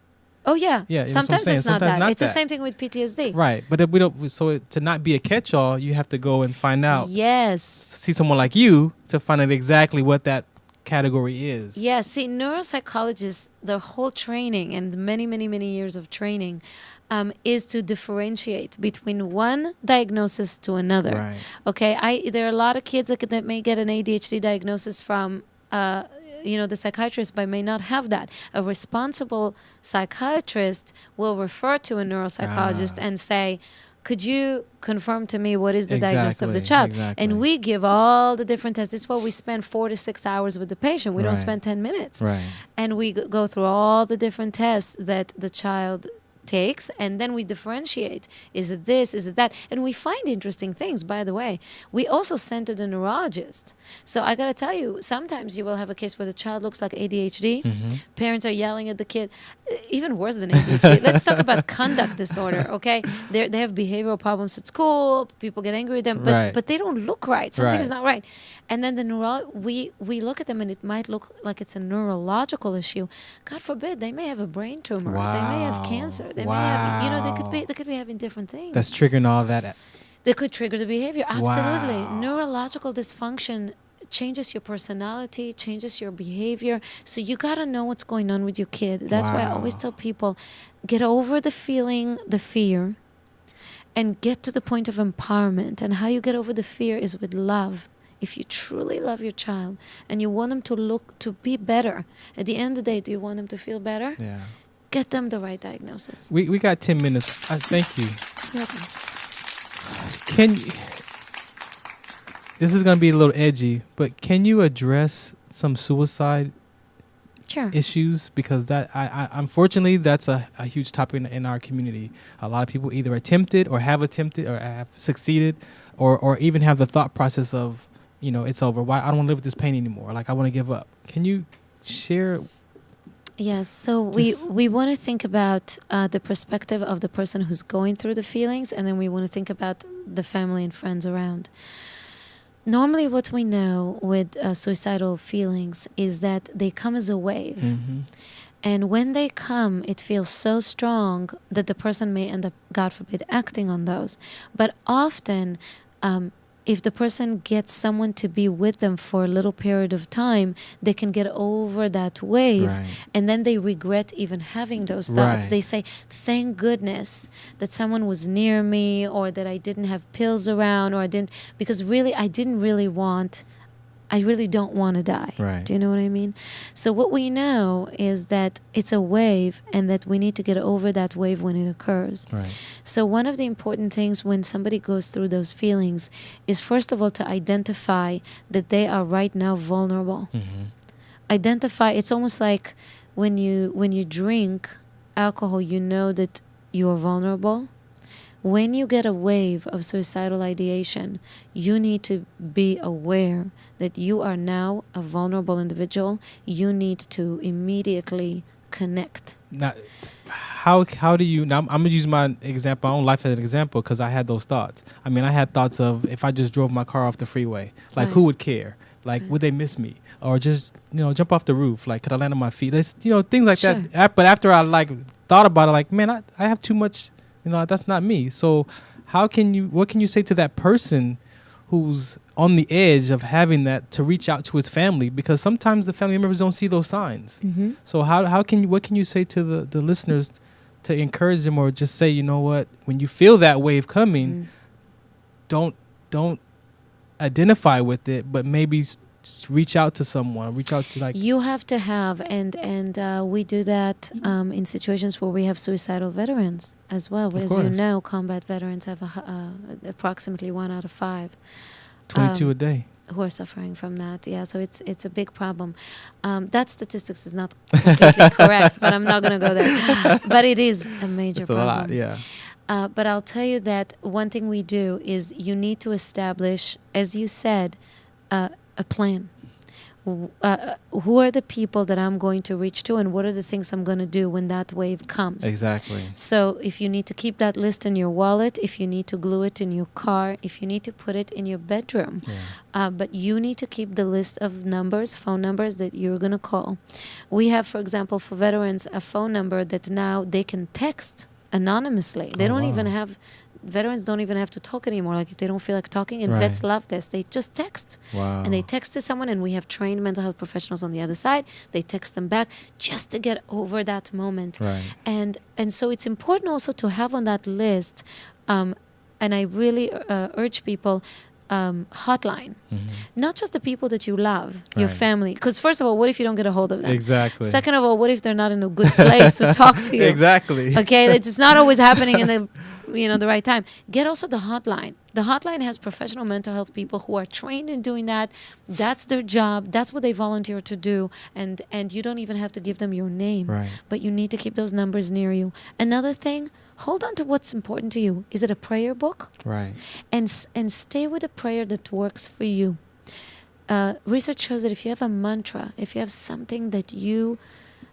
Oh yeah. Yeah. Sometimes it's not Sometimes that. It's the same thing with PTSD. Right, but if we don't. So to not be a catch-all, you have to go and find out. Yes. See someone like you to find out exactly what that category is. Yeah, see, neuropsychologists, their whole training and many, many, many years of training is to differentiate between one diagnosis to another. Right. Okay, there are a lot of kids that may get an ADHD diagnosis from the psychiatrist, but may not have that. A responsible psychiatrist will refer to a neuropsychologist and say, could you confirm to me what is the diagnosis of the child? Exactly. And we give all the different tests. This is why we spend 4 to 6 hours with the patient. We don't spend 10 minutes. Right. And we go through all the different tests that the child takes, and then we differentiate. Is it this? Is it that? And we find interesting things, by the way. We also send to the neurologist. So I got to tell you, sometimes you will have a case where the child looks like ADHD. Parents are yelling at the kid. Even worse than ADHD. Let's talk about conduct disorder, okay? They have behavioral problems at school. People get angry at them, but they don't look right. Something is not right. And then we look at them, and it might look like it's a neurological issue. God forbid, they may have a brain tumor. Wow. They may have cancer. They may have, they could be having different things. That's triggering all that. They could trigger the behavior. Absolutely. Wow. Neurological dysfunction changes your personality, changes your behavior. So you got to know what's going on with your kid. That's why I always tell people, get over the feeling, the fear, and get to the point of empowerment. And how you get over the fear is with love. If you truly love your child and you want them to be better, at the end of the day, do you want them to feel better? Yeah. Get them the right diagnosis. We got 10 minutes. Thank you. You're welcome. This is going to be a little edgy, but can you address some suicide issues? Because that, unfortunately, that's a huge topic in our community. A lot of people either attempted or have succeeded, or even have the thought process of, it's over. Why I don't want to live with this pain anymore. Like, I want to give up. Can you share? Yes. So we want to think about the perspective of the person who's going through the feelings, and then we want to think about the family and friends around. Normally, what we know with suicidal feelings is that they come as a wave. Mm-hmm. And when they come, it feels so strong that the person may end up, God forbid, acting on those. But often, if the person gets someone to be with them for a little period of time, they can get over that wave. And then they regret even having those thoughts. They say, thank goodness that someone was near me, or that I didn't have pills around, or because really I really don't want to die. Do you know what I mean? So what we know is that it's a wave, and that we need to get over that wave when it occurs. So one of the important things when somebody goes through those feelings is, first of all, to identify that they are right now vulnerable. Identify. It's almost like when you drink alcohol, you know that you are vulnerable. When you get a wave of suicidal ideation, you need to be aware that you are now a vulnerable individual. You need to immediately connect. Now, how do you... Now, I'm going to use my own life as an example, because I had those thoughts. I mean, I had thoughts of, if I just drove my car off the freeway, like, who would care? Like, would they miss me? Or just, jump off the roof? Like, could I land on my feet? Things like that. But after I, thought about it, like, man, I have too much... that's not me. So what can you say to that person who's on the edge of having that, to reach out to his family? Because sometimes the family members don't see those signs. So what can you say to the listeners to encourage them, or just say, you know what, when you feel that wave coming, don't identify with it, but maybe reach out to someone, you have to have, and we do that in situations where we have suicidal veterans as well. As you know, combat veterans have approximately 1 out of 5. 22 a day. Who are suffering from that. Yeah, so it's a big problem. That statistics is not completely correct, but I'm not going to go there. But it is a major problem. A lot, yeah. But I'll tell you that one thing we do is you need to establish, as you said, a plan. Who are the people that I'm going to reach to, and what are the things I'm going to do when that wave comes? Exactly. So if you need to keep that list in your wallet, if you need to glue it in your car, if you need to put it in your bedroom, but you need to keep the list of phone numbers that you're going to call. We have, for example, for veterans, a phone number that now they can text anonymously. They don't even have... Veterans don't even have to talk anymore. Like, if they don't feel like talking, and vets love this, they just text. And they text to someone, and we have trained mental health professionals on the other side. They text them back just to get over that moment. And so it's important also to have on that list, and I really urge people, hotline. Not just the people that you love, your family. Because first of all, what if you don't get a hold of them? Exactly. Second of all, what if they're not in a good place to talk to you? Exactly. Okay, it's not always happening in the the right time. Get also the hotline. The hotline has professional mental health people who are trained in doing that. That's their job. That's what they volunteer to do. And you don't even have to give them your name. Right. But you need to keep those numbers near you. Another thing, hold on to what's important to you. Is it a prayer book? Right. And stay with a prayer that works for you. Research shows that if you have a mantra, if you have something that you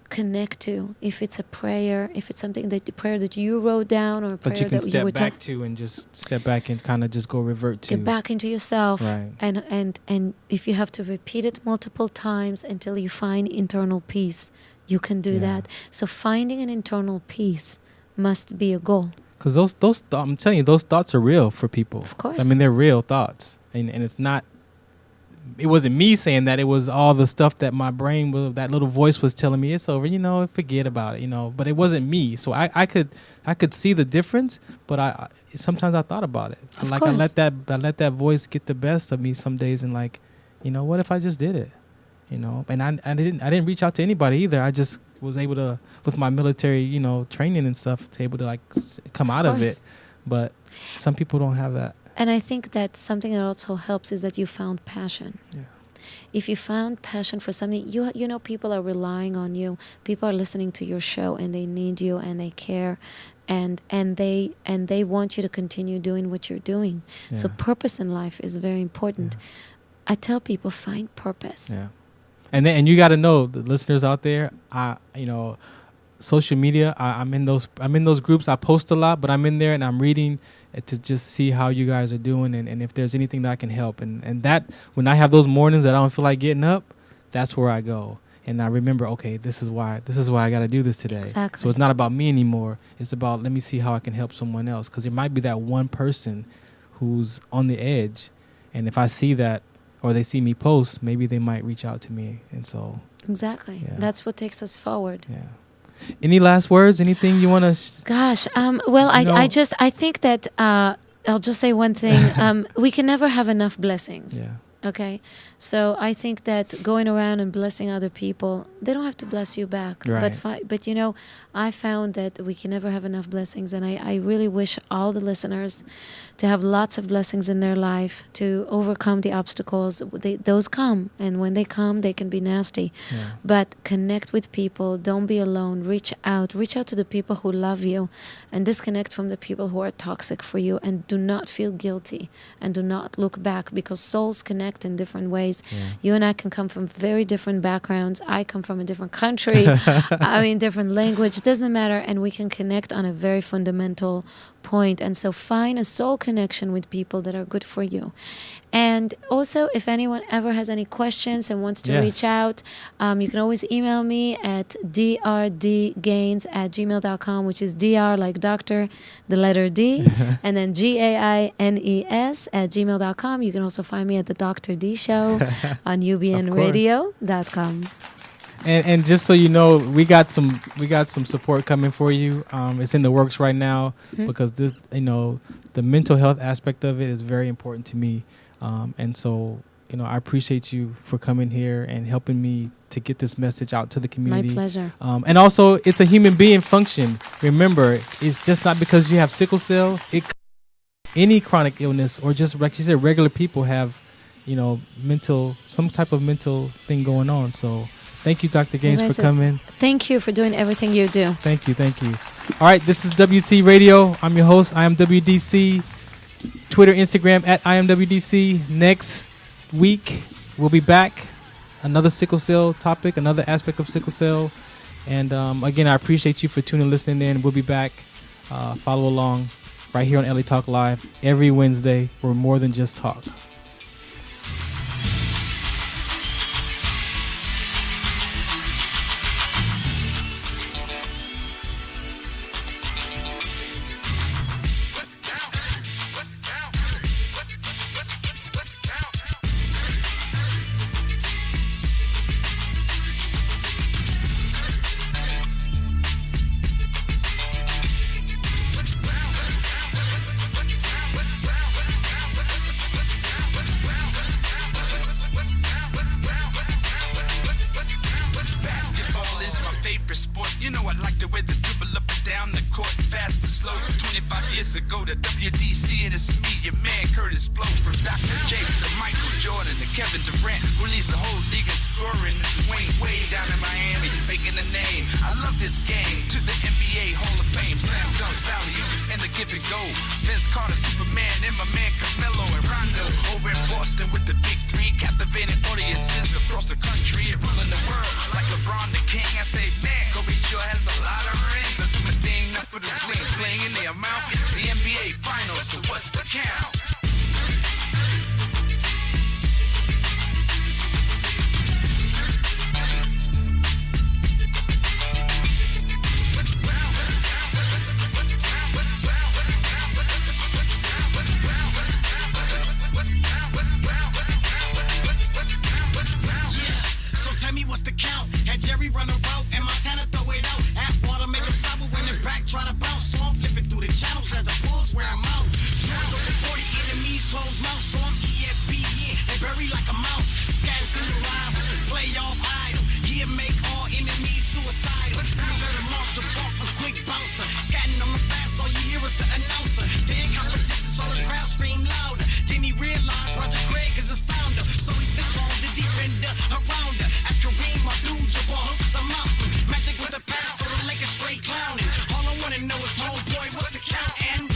connect to, if it's a prayer, if it's something that the prayer that you wrote down, or a prayer that you can that step you were back to, and just step back and kind of just go revert to. Get back into yourself. Right. And if you have to repeat it multiple times until you find internal peace, you can do that. So finding an internal peace must be a goal. Because those I'm telling you, those thoughts are real for people. Of course. I mean, they're real thoughts, and it's not. It wasn't me saying that. It was all the stuff that my brain, that little voice was telling me, it's over, forget about it, But it wasn't me. So I could see the difference, but I sometimes I thought about it. Of I course. let that voice get the best of me some days, and what if I just did it? And I didn't reach out to anybody either. I just was able to, with my military, training and stuff, to able to come out of it. But some people don't have that. And I think that something that also helps is that you found passion. Yeah. If you found passion for something, people are relying on you. People are listening to your show, and they need you, and they care, and they want you to continue doing what you're doing. Yeah. So purpose in life is very important. Yeah. I tell people, find purpose. Yeah. And you got to know, the listeners out there, social media, I'm in those groups. I post a lot, but I'm in there and I'm reading to just see how you guys are doing, and if there's anything that I can help. And that, when I have those mornings that I don't feel like getting up, that's where I go. And I remember, okay, this is why I got to do this today. Exactly. So it's not about me anymore. It's about, let me see how I can help someone else, because there might be that one person who's on the edge, and if I see that, or they see me post, maybe they might reach out to me. And so Exactly. Yeah. That's what takes us forward. Yeah. Any last words? Anything you want to? Gosh, well, I think that I'll just say one thing. We can never have enough blessings. Yeah. Okay, so I think that going around and blessing other people, they don't have to bless you back. Right. But I found that we can never have enough blessings, and I really wish all the listeners to have lots of blessings in their life, to overcome the obstacles. Those come, and when they come, they can be nasty. Yeah. But connect with people. Don't be alone. Reach out to the people who love you, and disconnect from the people who are toxic for you. And do not feel guilty, and do not look back, because souls connect in different ways. Yeah. You and I can come from very different backgrounds. I come from a different country. Different language. Doesn't matter. And we can connect on a very fundamental point. And so find a soul connection with people that are good for you. And also, if anyone ever has any questions and wants to reach out, you can always email me at drdgaines@gmail.com, which is DR like doctor, the letter D, and then GAINES@gmail.com. You can also find me at the Dr. D Show on ubnradio.com. And just so you know, we got some support coming for you. It's in the works right now, because this, the mental health aspect of it is very important to me. And so, I appreciate you for coming here and helping me to get this message out to the community. My pleasure. And also, it's a human being function. Remember, it's just not because you have sickle cell. Any chronic illness, or just like you said, regular people have, some type of mental thing going on. So thank you, Dr. Gaines, for coming. Thank you for doing everything you do. Thank you. All right, this is WC Radio. I'm your host. I am WDC. Twitter, Instagram at IamWDC. Next week, we'll be back. Another sickle cell topic, another aspect of sickle cell. And again, I appreciate you for tuning and listening in. We'll be back. Follow along right here on LA Talk Live every Wednesday. We're more than just talk. You know I like the way they dribble up and down the court, fast and slow. 25 years ago, the WDC, and it's me, your man Curtis Blow. From Dr. J to Michael Jordan to Kevin Durant, who leads the whole league in scoring. Wayne Wade down in Miami, making a name. I love this game. To the NBA Hall of Fame, slam dunks, alley-oops, and the give and go. Vince Carter, Superman, and my man Carmelo and Rondo. Over in Boston with the big three, captivating audiences across the country and ruling the world like LeBron the King. I say, man, Kobe sure has a lot of rings. I do my thing, not for the bling, playing in the amount. It's the NBA Finals, so what's the count? Jerry run a route and Montana throw it out. Atwater make him sour when the back try to bounce. So I'm flipping through the channels as the Bulls wear him out. Trying to go for 40 enemies, close mouth. So I'm ESPN and bury like a mouse. Scanning through the rivals, playoff idol. He'll make all enemies suicidal. Similar to Marshall Falk, a quick bouncer. Scanning on the fast, all you hear is the announcer. Then competition, so the crowd scream louder. Then he realized Roger Craig is his founder. So he sits on the defender around her. As Kareem Abdul-Jabbar hooks a mountain. Magic with a pass, so the Lakers straight clowning. All I wanna know is homeboy, what's the count? And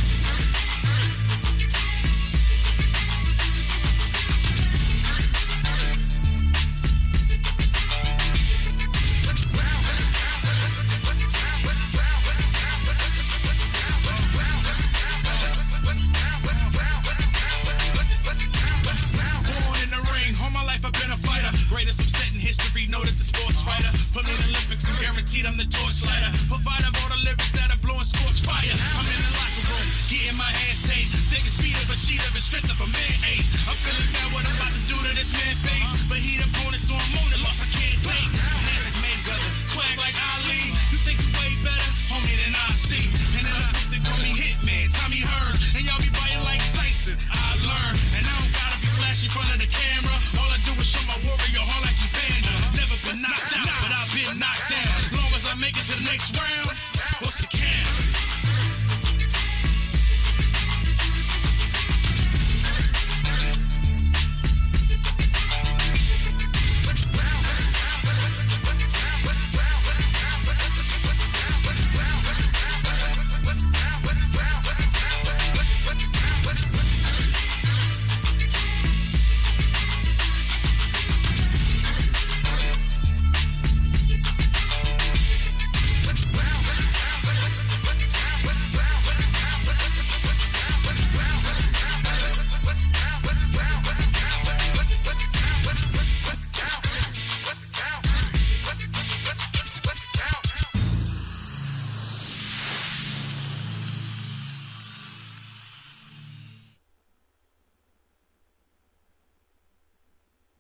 greatest upset in history, know that the sports fighter put me in the Olympics and guaranteed I'm the torchlighter. Provider of all the lyrics that are blowing scorch fire. I'm in the locker room, getting my hands taped. Thinking speed of a cheetah and strength of a man eight. I'm feeling bad what I'm about to do to this man face. But he the opponent, so I'm on the loss I can't take. Hands like Mayweather, swag like Ali. You think you way better, homie, than I see. And then they call me Hitman, Tommy Hearn. And y'all be biting like Tyson. I learned, and I don't gotta be flashy in front of the camera. All I do is show my warrior heart like Evander. Never been knocked out, but I've been knocked down. Long as I make it to the next round,